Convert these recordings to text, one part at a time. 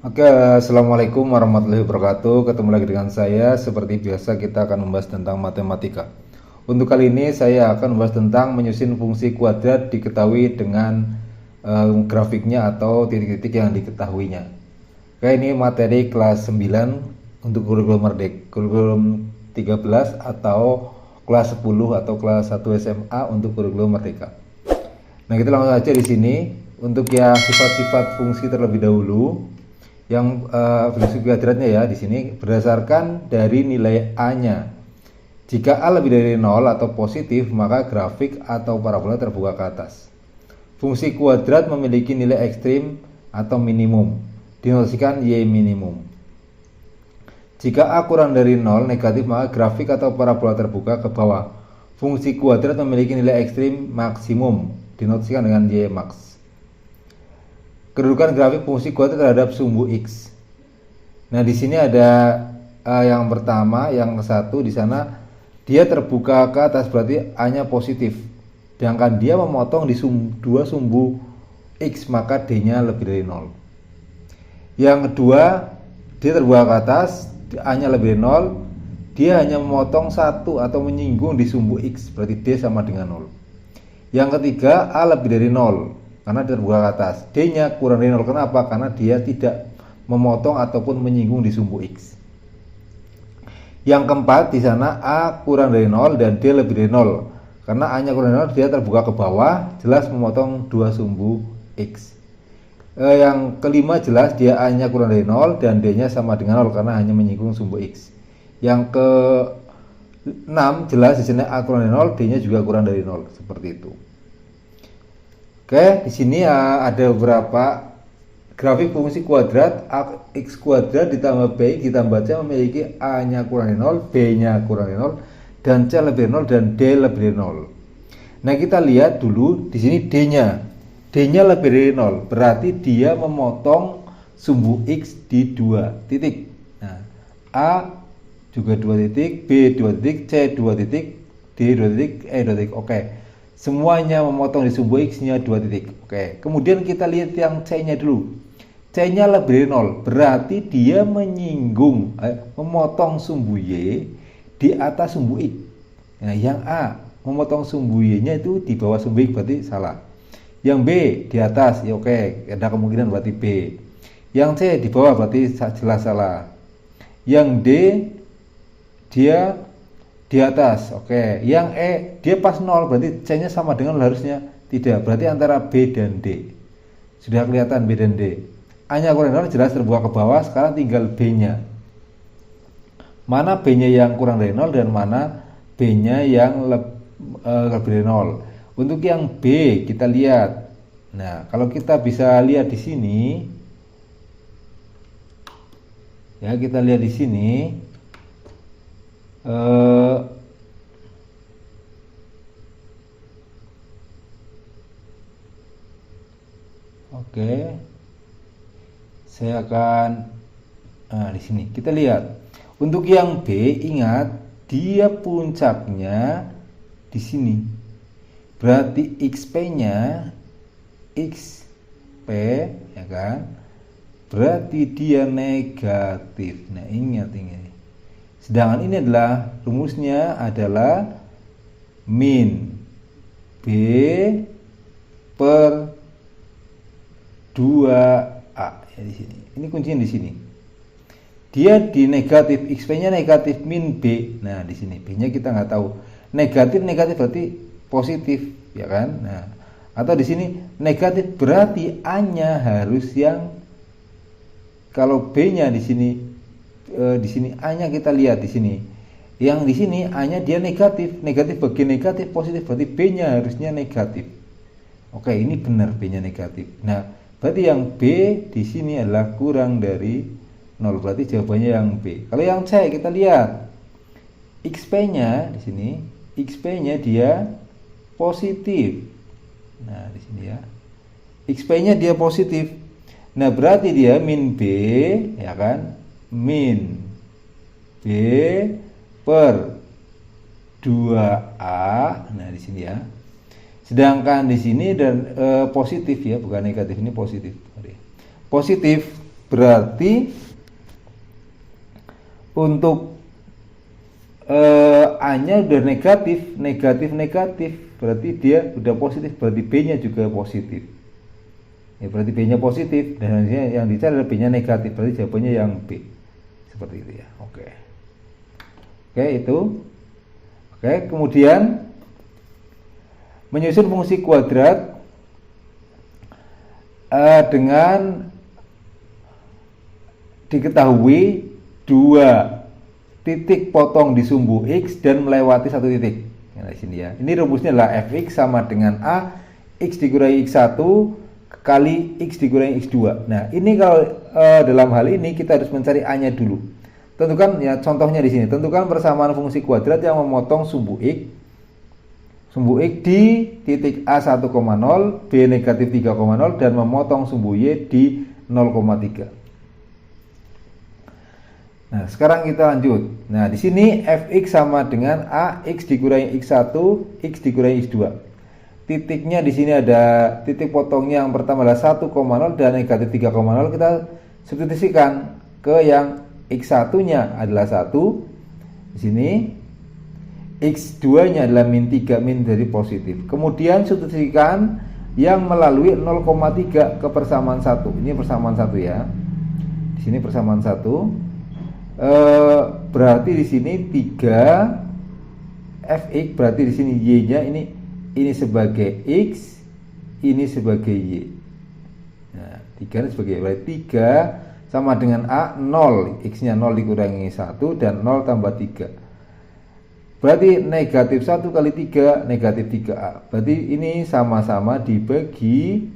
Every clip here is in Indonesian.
Oke, assalamualaikum warahmatullahi wabarakatuh. Ketemu lagi dengan saya. Seperti biasa, kita akan membahas tentang matematika. Untuk kali ini, saya akan membahas tentang menyusun fungsi kuadrat diketahui dengan grafiknya atau titik-titik yang diketahuinya. Oke, ini materi kelas 9 untuk kurikulum Merdeka, kurikulum 13 atau kelas 10 atau kelas 1 SMA untuk kurikulum Merdeka. Nah, kita langsung aja di sini untuk yang sifat-sifat fungsi terlebih dahulu. Yang fungsi kuadratnya ya di sini berdasarkan dari nilai A-nya. Jika A lebih dari 0 atau positif, maka grafik atau parabola terbuka ke atas. Fungsi kuadrat memiliki nilai ekstrim atau minimum, dinotasikan Y minimum. Jika A kurang dari 0 negatif, maka grafik atau parabola terbuka ke bawah. Fungsi kuadrat memiliki nilai ekstrim maksimum, dinotasikan dengan Y max. Kedudukan grafik fungsi kuadrat terhadap sumbu X. Nah, di sini ada yang pertama, yang satu di sana dia terbuka ke atas, berarti A-nya positif. Sedangkan dia memotong di dua sumbu X, maka D-nya lebih dari 0. Yang kedua, dia terbuka ke atas, A-nya lebih dari 0. Dia hanya memotong satu atau menyinggung di sumbu X, berarti D sama dengan 0. Yang ketiga, A lebih dari 0. Karena terbuka ke atas, D-nya kurang dari 0. Kenapa? Karena dia tidak memotong ataupun menyinggung di sumbu X. Yang keempat, di sana A kurang dari 0 dan D lebih dari 0. Karena A-nya kurang dari 0, dia terbuka ke bawah, jelas memotong dua sumbu X. Yang kelima, jelas dia A-nya kurang dari 0 dan D-nya sama dengan 0 karena hanya menyinggung sumbu X. Yang ke-6, jelas di sini A kurang dari 0, D-nya juga kurang dari 0, seperti itu. Oke, di sini ada beberapa grafik fungsi kuadrat. X kuadrat ditambah B ditambah C memiliki A-nya kurang dari 0, B-nya kurang dari 0, dan C lebih dari 0 dan D lebih dari 0. Nah, kita lihat dulu di sini D-nya. D-nya lebih dari 0, berarti dia memotong sumbu X di 2 titik. Nah, A juga 2 titik, B 2 titik, C 2 titik, D 2 titik, E 2 titik. Oke. Semuanya memotong di sumbu X-nya 2 titik. Oke. Kemudian kita lihat yang C-nya dulu. C-nya lebih dari 0, berarti dia menyinggung, memotong sumbu Y di atas sumbu X. Nah, yang A memotong sumbu Y-nya itu di bawah sumbu X, berarti salah. Yang B di atas, ya oke, ada kemungkinan berarti B. Yang C di bawah, berarti jelas salah. Yang D dia di atas, oke. Yang E dia pas 0, berarti C-nya sama dengan 0 harusnya. Tidak, berarti antara B dan D. Sudah kelihatan B dan D. A-nya kurang dari 0 jelas terbuka ke bawah, sekarang tinggal B-nya. Mana B-nya yang kurang dari 0 dan mana B-nya yang lebih dari 0. Untuk yang B kita lihat. Nah, kalau kita bisa lihat di sini, ya kita lihat di sini. Oke, saya akan di sini kita lihat. Untuk yang B, ingat dia puncaknya di sini. Berarti XP-nya XP, ya kan? Berarti dia negatif. Nah, ingat ini. Sedangkan ini adalah rumusnya adalah min B per 2A ya di sini. Ini kuncinya di sini. Dia di negatif, XP-nya negatif min B. Nah, di sini B-nya kita nggak tahu. Negatif berarti positif, ya kan? Nah, atau di sini negatif berarti A-nya harus yang, kalau B-nya di sini A-nya kita lihat di sini. Yang di sini A-nya dia negatif bagi negatif, positif berarti B-nya harusnya negatif. Oke, ini benar B-nya negatif. Nah, berarti yang B di sini adalah kurang dari 0, berarti jawabannya yang B. Kalau yang C kita lihat XP-nya di sini, XP-nya dia positif. Nah, di sini ya. XP-nya dia positif. Nah, berarti dia min B, ya kan? Min B per 2A. Nah, di sini ya. Sedangkan di sini dan positif ya, bukan negatif, ini positif. Positif berarti untuk A-nya udah negatif, berarti dia udah positif, berarti B-nya juga positif. Ya berarti B-nya positif dan yang dicari adalah B-nya negatif, berarti jawabannya yang B. Seperti itu ya. Oke, itu. Oke, kemudian menyusun fungsi kuadrat dengan diketahui 2 titik potong di sumbu X dan melewati 1 titik. Nah, di sini ya. Ini rumusnya adalah fx sama dengan A X dikurangi X1 kali X dikurangi X2. Nah, ini kalau dalam hal ini kita harus mencari A-nya dulu. Tentukan ya, contohnya di sini. Tentukan persamaan fungsi kuadrat yang memotong sumbu X di titik A 1,0, B negatif 3,0 dan memotong sumbu Y di 0,3. Nah, sekarang kita lanjut. Nah, di sini fx sama dengan A X dikurangi X1 X dikurangi X2. Titiknya di sini ada titik potongnya yang pertama adalah 1,0 dan negatif 3,0. Kita substitusikan ke yang X1-nya adalah 1. Di sini X2-nya adalah min 3, min dari positif. Kemudian substitusikan yang melalui 0,3 ke persamaan 1. Ini persamaan 1 ya. Di sini persamaan 1. Berarti di sini 3 fx, berarti di sini y-nya ini sebagai x, ini sebagai y. Nah, 3 ini sebagai y. Berarti 3 sama dengan A 0, x-nya 0 dikurangi 1 dan 0 tambah 3. Berarti negatif 1 kali 3 negatif 3A. Berarti ini sama-sama dibagi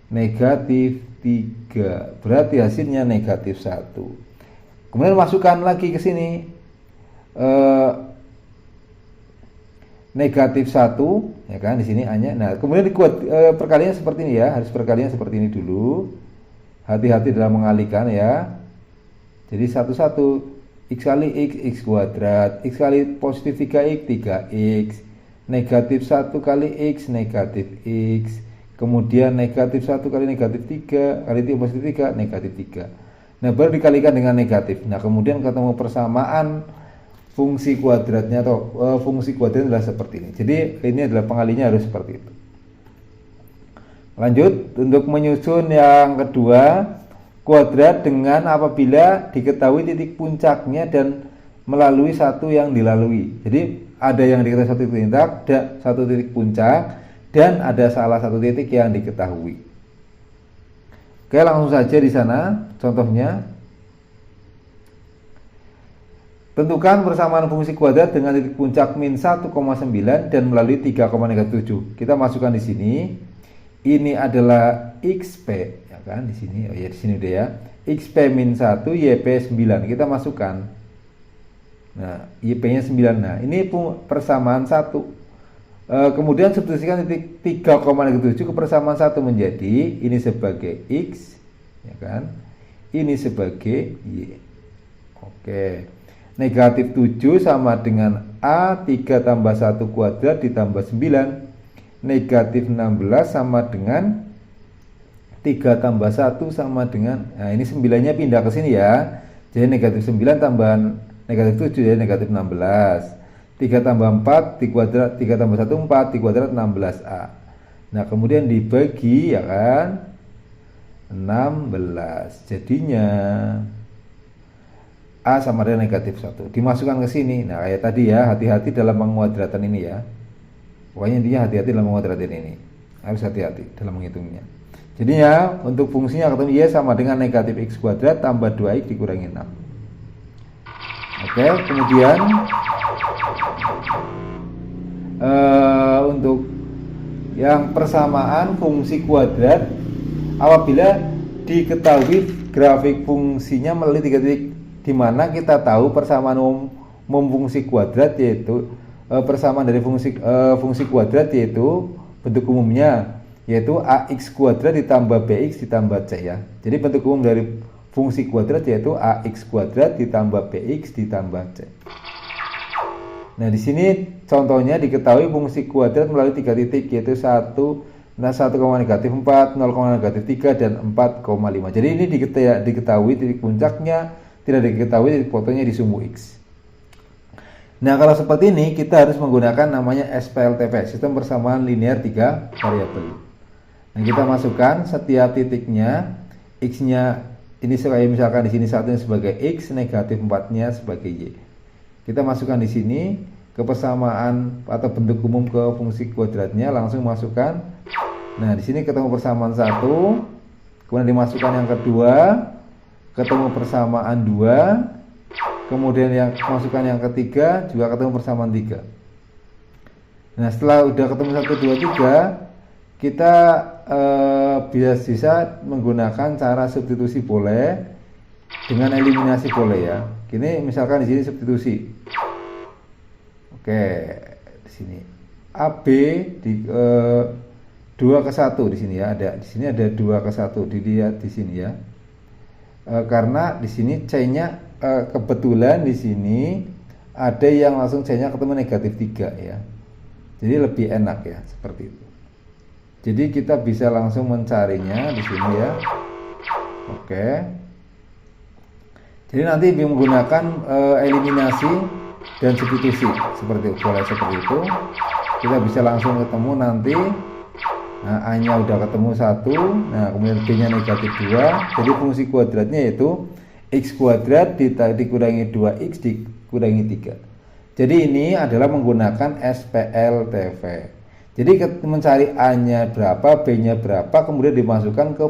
negatif 3. Berarti hasilnya negatif 1. Kemudian masukkan lagi ke sini negatif 1, ya kan, di sini A-nya. Nah, kemudian perkaliannya seperti ini ya, harus perkalian seperti ini dulu. Hati-hati dalam mengalihkan ya. Jadi 1 X kali X, X kuadrat, X kali positif 3X, 3X, negatif 1 kali X, negatif X, kemudian negatif 1 kali negatif 3, kali 3 positif 3, negatif 3. Nah, baru dikalikan dengan negatif. Nah, kemudian ketemu persamaan fungsi kuadratnya atau fungsi kuadratnya adalah seperti ini. Jadi, ini adalah pengalinya harus seperti itu. Lanjut, untuk menyusun yang kedua, kuadrat dengan apabila diketahui titik puncaknya dan melalui satu yang dilalui. Jadi, ada yang diketahui satu titik puncak, ada satu titik puncak, dan ada salah satu titik yang diketahui. Oke, langsung saja di sana contohnya. Tentukan persamaan fungsi kuadrat dengan titik puncak min 1,9 dan melalui 3,7. Kita masukkan di sini. Ini adalah XP, ya kan, di sini. Oh ya, di sini udah ya. XP min 1, YP 9. Kita masukkan. Nah, YP-nya 9. Nah, ini persamaan 1. Kemudian substitusikan titik 3,7 ke persamaan 1 menjadi ini sebagai X, ya kan, ini sebagai Y. Oke, negatif 7 sama dengan A 3 tambah 1 kuadrat ditambah 9. Negatif 16 sama dengan 3 tambah 1 sama dengan, nah ini 9-nya pindah ke sini ya. Jadi negatif 9 tambahan negatif 7 jadi negatif 16. 3 tambah 4 di kuadrat, 3 tambah 1 4 di kuadrat 16A. Nah, kemudian dibagi ya kan 16. Jadinya A sama dengan negatif 1. Dimasukkan ke sini. Nah, kayak tadi ya, hati-hati dalam penguadratan ini ya. Pokoknya intinya hati-hati dalam penguadratan ini. Harus hati-hati dalam menghitungnya. Jadinya untuk fungsinya ketemu Y sama dengan negatif X kuadrat tambah 2X dikurangi 6. Oke, kemudian untuk yang persamaan fungsi kuadrat apabila diketahui grafik fungsinya melalui 3 titik, di mana kita tahu persamaan umum fungsi kuadrat yaitu persamaan dari fungsi kuadrat yaitu bentuk umumnya yaitu ax kuadrat ditambah bx ditambah c ya. Jadi bentuk umum dari fungsi kuadrat yaitu ax kuadrat ditambah bx ditambah c. Nah, di sini contohnya diketahui fungsi kuadrat melalui 3 titik yaitu 1, Nah, 1,-4, 0,-3 dan 4,5. Jadi ini diketahui titik puncaknya, tidak diketahui titik fotonya di sumbu X. Nah, kalau seperti ini kita harus menggunakan namanya SPLTV, sistem persamaan linear 3 variabel. Nah, kita masukkan setiap titiknya, X-nya ini misalkan di sini satunya sebagai X, negatif 4-nya sebagai Y. Kita masukkan di sini ke persamaan atau bentuk umum ke fungsi kuadratnya, langsung masukkan. Nah, di sini ketemu persamaan 1, kemudian dimasukkan yang kedua, ketemu persamaan 2, kemudian yang masukkan yang ketiga juga ketemu persamaan 3. Nah, setelah udah ketemu 1, 2, 3, kita bisa menggunakan cara substitusi boleh, dengan eliminasi boleh ya. Gini misalkan di sini substitusi. Oke, di sini AB di 2 ke 1 di sini ya, di sini ada 2 ke 1, dilihat di sini ya. Karena di sini C-nya kebetulan di sini ada yang langsung C-nya ketemu negatif 3 ya. Jadi lebih enak ya seperti itu. Jadi kita bisa langsung mencarinya di sini ya. Oke. Jadi nanti menggunakan eliminasi dan substitusi seperti itu, boleh seperti itu. Kita bisa langsung ketemu nanti. Nah, A-nya udah ketemu 1, nah kemudian B-nya negatif 2. Jadi fungsi kuadratnya yaitu X kuadrat dikurangi 2X dikurangi 3. Jadi ini adalah menggunakan SPLTV. Jadi mencari A-nya berapa, B-nya berapa, kemudian dimasukkan ke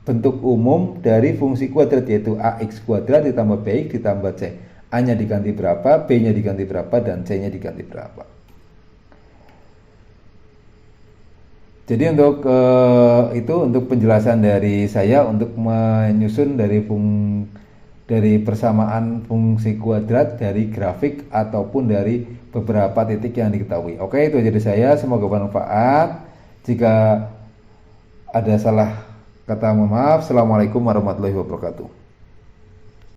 bentuk umum dari fungsi kuadrat, yaitu AX kuadrat ditambah BX ditambah C. A-nya diganti berapa, B-nya diganti berapa, dan C-nya diganti berapa. Jadi untuk itu untuk penjelasan dari saya untuk menyusun dari persamaan fungsi kuadrat dari grafik ataupun dari beberapa titik yang diketahui. Oke, itu aja dari saya, semoga bermanfaat. Jika ada salah kata mohon maaf. Assalamualaikum warahmatullahi wabarakatuh.